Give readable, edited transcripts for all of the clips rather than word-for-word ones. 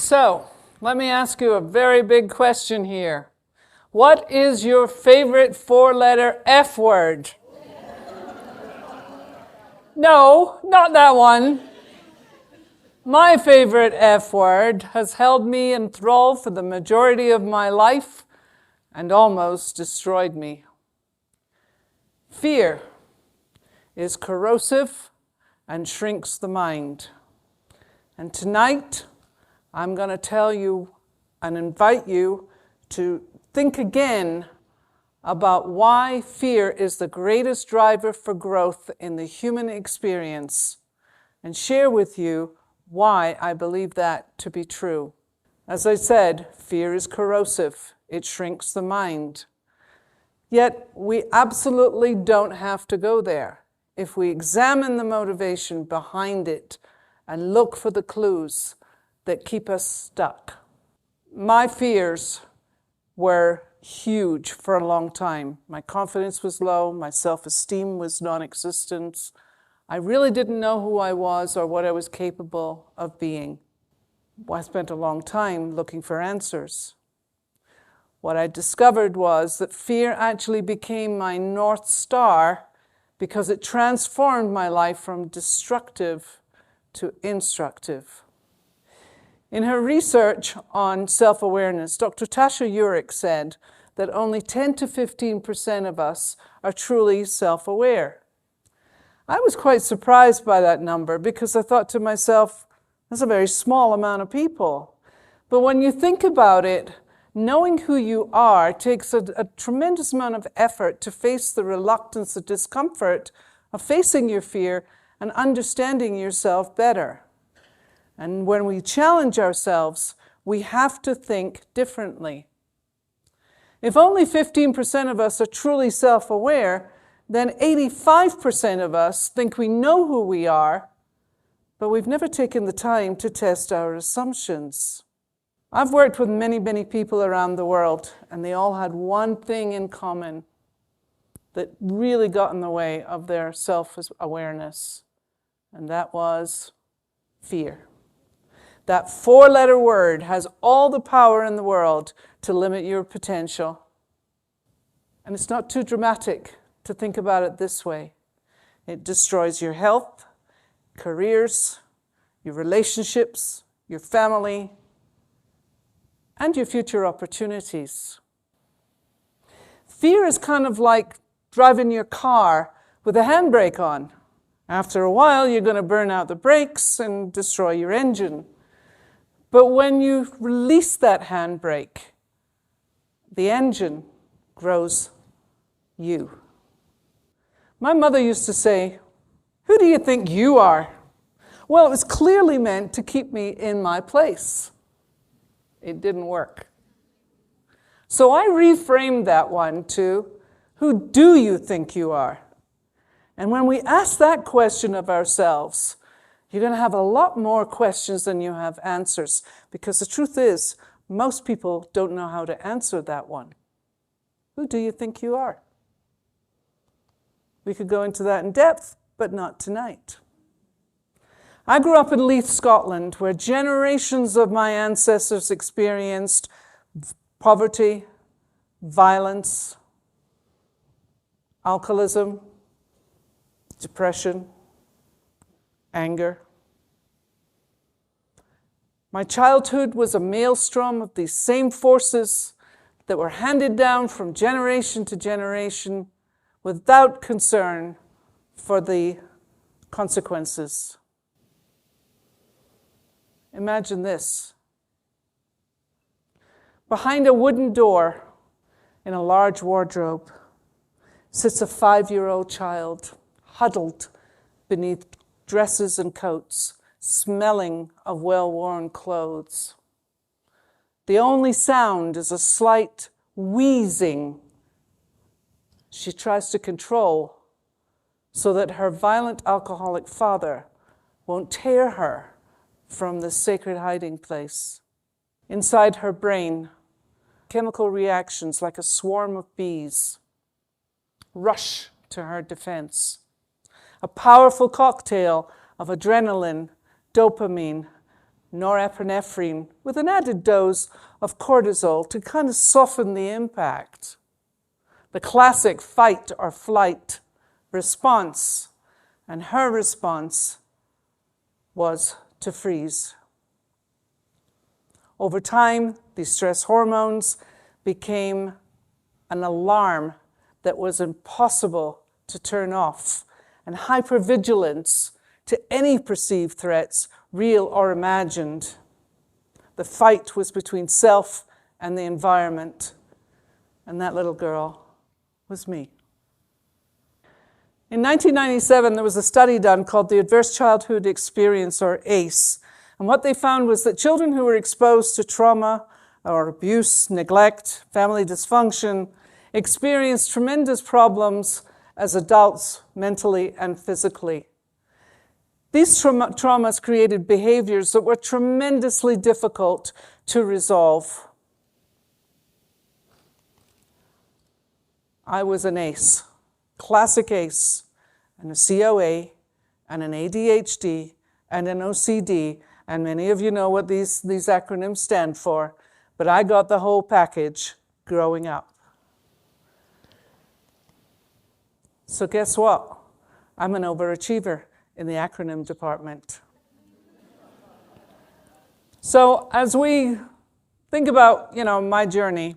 So, let me ask you a very big question here. What is your favorite four-letter F word? No, not that one. My favorite F word has held me enthralled for the majority of my life and almost destroyed me. Fear is corrosive and shrinks the mind. And tonight, I'm going to tell you and invite you to think again about why fear is the greatest driver for growth in the human experience, and share with you why I believe that to be true. As I said, fear is corrosive. It shrinks the mind. Yet we absolutely don't have to go there. If we examine the motivation behind it and look for the clues that keep us stuck. My fears were huge for a long time. My confidence was low. My self-esteem was non-existent. I really didn't know who I was or what I was capable of being. I spent a long time looking for answers. What I discovered was that fear actually became my North Star because it transformed my life from destructive to instructive. In her research on self-awareness, Dr. Tasha Eurich said that only 10 to 15% of us are truly self-aware. I was quite surprised by that number because I thought to myself, that's a very small amount of people. But when you think about it, knowing who you are takes a tremendous amount of effort to face the reluctance, the discomfort of facing your fear and understanding yourself better. And when we challenge ourselves, we have to think differently. If only 15% of us are truly self-aware, then 85% of us think we know who we are, but we've never taken the time to test our assumptions. I've worked with many, many people around the world, and they all had one thing in common that really got in the way of their self-awareness, and that was fear. That four-letter word has all the power in the world to limit your potential. And it's not too dramatic to think about it this way. It destroys your health, careers, your relationships, your family, and your future opportunities. Fear is kind of like driving your car with a handbrake on. After a while, you're going to burn out the brakes and destroy your engine. But when you release that handbrake, the engine grows you. My mother used to say, "Who do you think you are?" Well, it was clearly meant to keep me in my place. It didn't work. So I reframed that one to, "Who do you think you are?" And when we ask that question of ourselves, you're going to have a lot more questions than you have answers, because the truth is, most people don't know how to answer that one. Who do you think you are? We could go into that in depth, but not tonight. I grew up in Leith, Scotland, where generations of my ancestors experienced poverty, violence, alcoholism, depression, anger. My childhood was a maelstrom of these same forces that were handed down from generation to generation without concern for the consequences. Imagine this. Behind a wooden door in a large wardrobe sits a 5-year-old child, huddled beneath dresses and coats, smelling of well-worn clothes. The only sound is a slight wheezing she tries to control so that her violent alcoholic father won't tear her from the sacred hiding place. Inside her brain, chemical reactions like a swarm of bees rush to her defense. A powerful cocktail of adrenaline, dopamine, norepinephrine with an added dose of cortisol to kind of soften the impact. The classic fight or flight response, and her response was to freeze. Over time, these stress hormones became an alarm that was impossible to turn off, and hypervigilance to any perceived threats, real or imagined. The fight was between self and the environment, and that little girl was me. In 1997, there was a study done called the Adverse Childhood Experience, or ACE, and what they found was that children who were exposed to trauma or abuse, neglect, family dysfunction, experienced tremendous problems as adults, mentally and physically. These traumas created behaviors that were tremendously difficult to resolve. I was an ACE, classic ACE, and a COA, and an ADHD, and an OCD, and many of you know what these acronyms stand for, but I got the whole package growing up. So guess what? I'm an overachiever in the acronym department. So as we think about, my journey,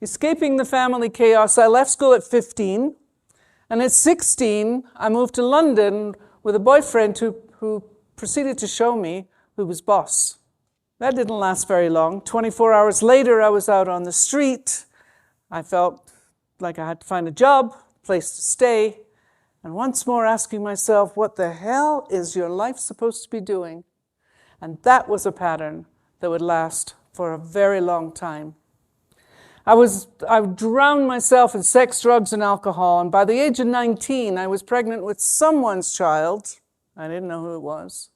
escaping the family chaos, I left school at 15, and at 16, I moved to London with a boyfriend who proceeded to show me who was boss. That didn't last very long. 24 hours later, I was out on the street. I felt like I had to find a job, place to stay, and once more asking myself, what the hell is your life supposed to be doing? And that was a pattern that would last for a very long time. I drowned myself in sex, drugs, and alcohol, and by the age of 19, I was pregnant with someone's child. I didn't know who it was.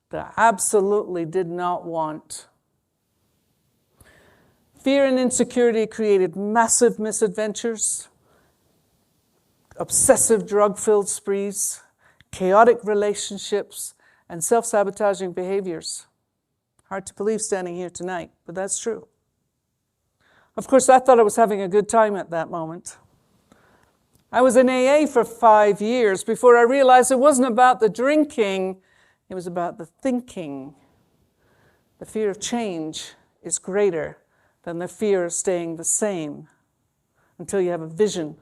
That I absolutely did not want. Fear and insecurity created massive misadventures, obsessive drug-filled sprees, chaotic relationships, and self-sabotaging behaviors. Hard to believe standing here tonight, but that's true. Of course, I thought I was having a good time at that moment. I was in AA for 5 years before I realized it wasn't about the drinking, it was about the thinking. The fear of change is greater than the fear of staying the same until you have a vision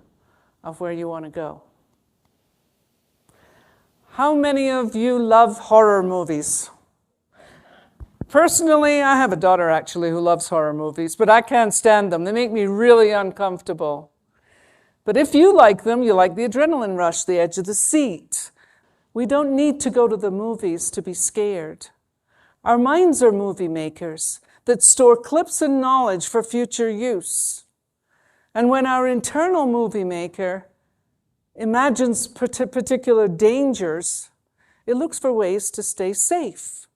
of where you want to go. How many of you love horror movies? Personally, I have a daughter actually who loves horror movies, but I can't stand them. They make me really uncomfortable. But if you like them, you like the adrenaline rush, the edge of the seat. We don't need to go to the movies to be scared. Our minds are movie makers that store clips and knowledge for future use. And when our internal movie maker imagines particular dangers, it looks for ways to stay safe.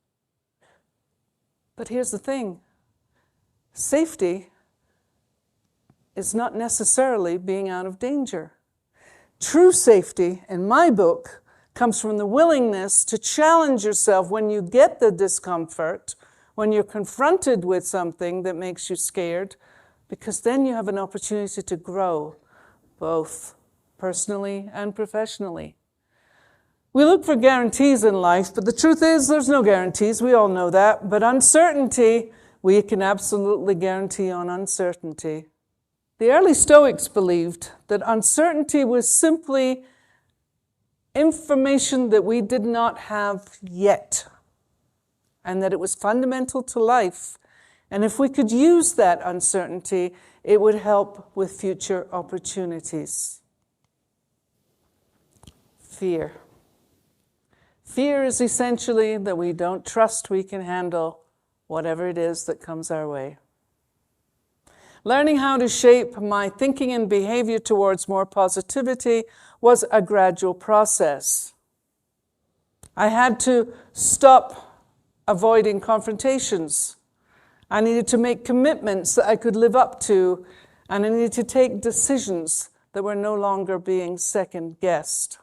But here's the thing. Safety is not necessarily being out of danger. True safety, in my book, comes from the willingness to challenge yourself when you get the discomfort, when you're confronted with something that makes you scared, because then you have an opportunity to grow, both personally and professionally. We look for guarantees in life, but the truth is there's no guarantees. We all know that. But uncertainty, we can absolutely guarantee on uncertainty. The early Stoics believed that uncertainty was simply information that we did not have yet, and that it was fundamental to life. And if we could use that uncertainty, it would help with future opportunities. Fear. Fear is essentially that we don't trust we can handle whatever it is that comes our way. Learning how to shape my thinking and behavior towards more positivity was a gradual process. I had to stop avoiding confrontations. I needed to make commitments that I could live up to, and I needed to take decisions that were no longer being second-guessed.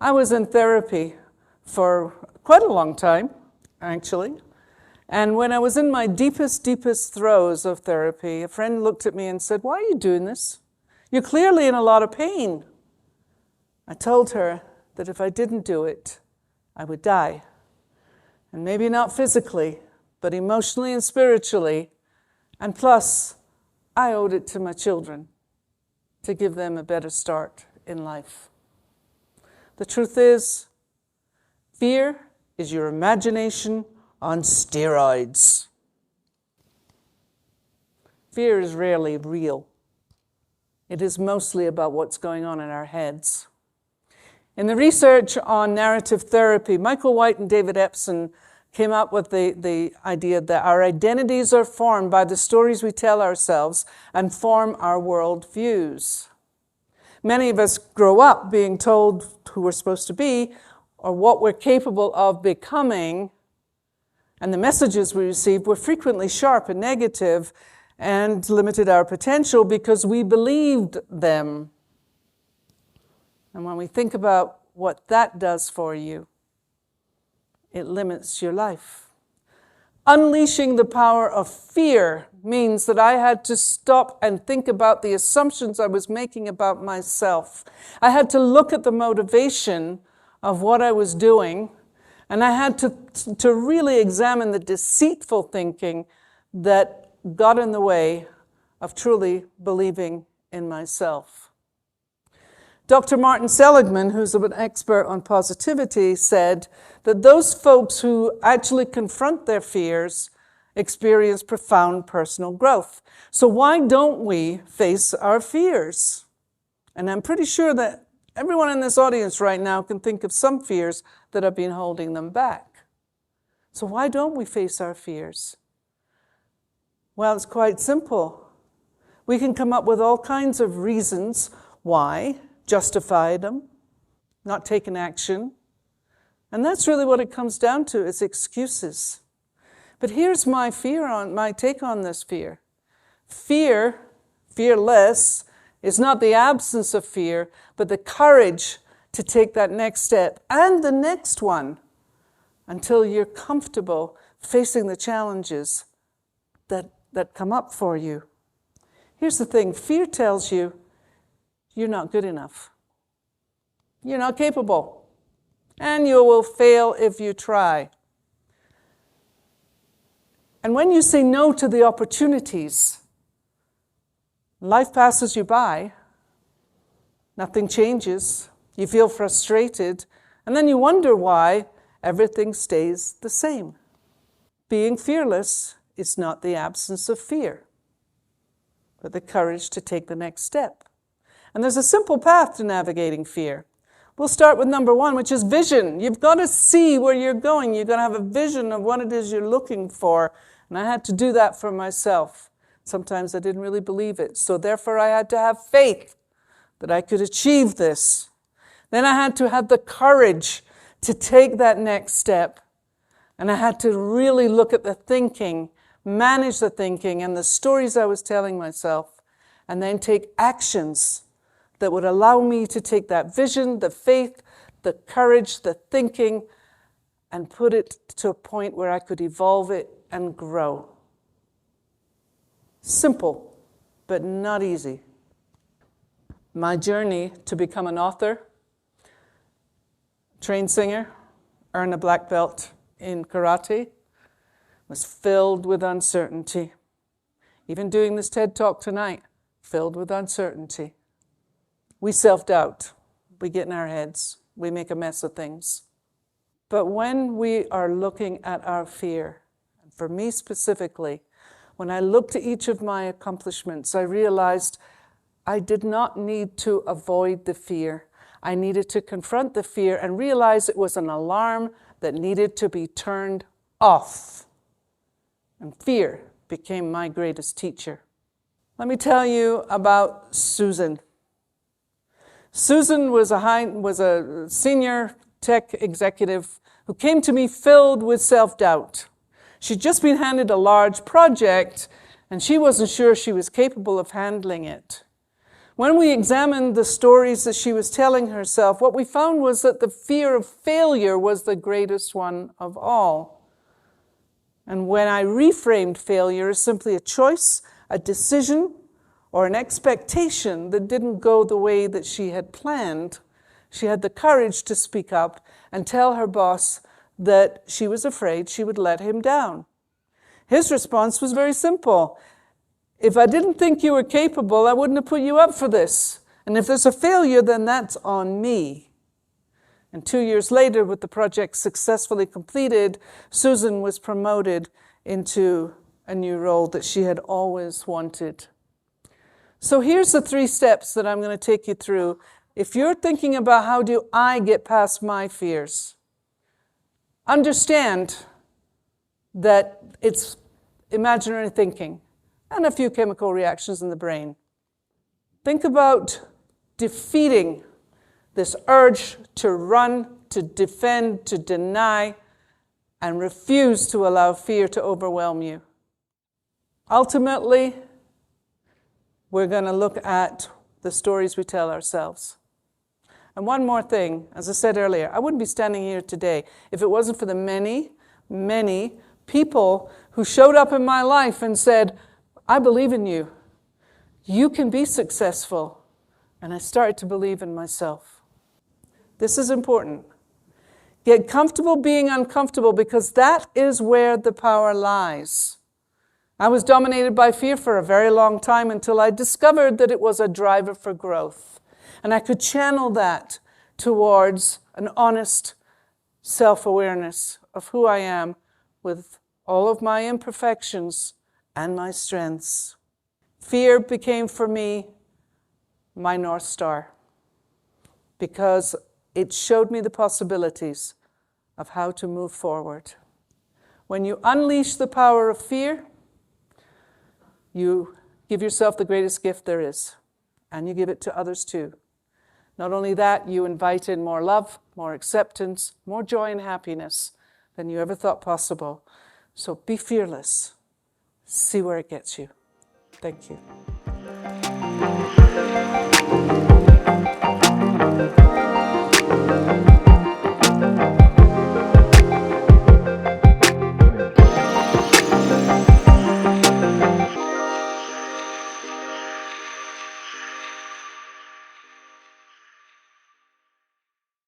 I was in therapy for quite a long time, actually. And when I was in my deepest throes of therapy, a friend looked at me and said, "Why are you doing this? You're clearly in a lot of pain." I told her that if I didn't do it, I would die. And maybe not physically, but emotionally and spiritually. And plus, I owed it to my children to give them a better start in life. The truth is, fear is your imagination on steroids. Fear is rarely real. It is mostly about what's going on in our heads. In the research on narrative therapy, Michael White and David Epson came up with the idea that our identities are formed by the stories we tell ourselves and form our world views. Many of us grow up being told who we're supposed to be or what we're capable of becoming, and the messages we received were frequently sharp and negative and limited our potential because we believed them. And when we think about what that does for you, it limits your life. Unleashing the power of fear means that I had to stop and think about the assumptions I was making about myself. I had to look at the motivation of what I was doing, and I had to really examine the deceitful thinking that got in the way of truly believing in myself. Dr. Martin Seligman, who's an expert on positivity, said that those folks who actually confront their fears experience profound personal growth. So why don't we face our fears? And I'm pretty sure that everyone in this audience right now can think of some fears that have been holding them back. So why don't we face our fears? Well, it's quite simple. We can come up with all kinds of reasons why, justify them, not taking action. And that's really what it comes down to, is excuses. But here's my take on this fear. Fearless, is not the absence of fear, but the courage to take that next step and the next one until you're comfortable facing the challenges that come up for you. Here's the thing, fear tells you you're not good enough. You're not capable. And you will fail if you try. And when you say no to the opportunities, life passes you by, nothing changes, you feel frustrated, and then you wonder why everything stays the same. Being fearless is not the absence of fear, but the courage to take the next step. And there's a simple path to navigating fear. We'll start with number one, which is vision. You've got to see where you're going. You've got to have a vision of what it is you're looking for. And I had to do that for myself. Sometimes I didn't really believe it. So therefore I had to have faith that I could achieve this. Then I had to have the courage to take that next step. And I had to really look at the thinking, manage the thinking and the stories I was telling myself, and then take actions that would allow me to take that vision, the faith, the courage, the thinking, and put it to a point where I could evolve it and grow. Simple, but not easy. My journey to become an author, trained singer, earn a black belt in karate, was filled with uncertainty. Even doing this TED Talk tonight, filled with uncertainty. We self-doubt. We get in our heads. We make a mess of things. But when we are looking at our fear, and for me specifically, when I looked at each of my accomplishments, I realized I did not need to avoid the fear. I needed to confront the fear and realize it was an alarm that needed to be turned off. And fear became my greatest teacher. Let me tell you about Susan. Susan was a senior tech executive who came to me filled with self-doubt. She'd just been handed a large project, and she wasn't sure she was capable of handling it. When we examined the stories that she was telling herself, what we found was that the fear of failure was the greatest one of all. And when I reframed failure as simply a choice, a decision, or an expectation that didn't go the way that she had planned, she had the courage to speak up and tell her boss that she was afraid she would let him down. His response was very simple. If I didn't think you were capable, I wouldn't have put you up for this. And if there's a failure, then that's on me. And 2 years later, with the project successfully completed, Susan was promoted into a new role that she had always wanted. So here's the 3 steps that I'm going to take you through. If you're thinking about how do I get past my fears, understand that it's imaginary thinking and a few chemical reactions in the brain. Think about defeating this urge to run, to defend, to deny, and refuse to allow fear to overwhelm you. Ultimately, we're going to look at the stories we tell ourselves. And one more thing, as I said earlier, I wouldn't be standing here today if it wasn't for the many, many people who showed up in my life and said, I believe in you. You can be successful. And I started to believe in myself. This is important. Get comfortable being uncomfortable, because that is where the power lies. I was dominated by fear for a very long time until I discovered that it was a driver for growth. And I could channel that towards an honest self-awareness of who I am with all of my imperfections and my strengths. Fear became for me my North Star, because it showed me the possibilities of how to move forward. When you unleash the power of fear, you give yourself the greatest gift there is, and you give it to others too. Not only that, you invite in more love, more acceptance, more joy and happiness than you ever thought possible. So be fearless. See where it gets you. Thank you.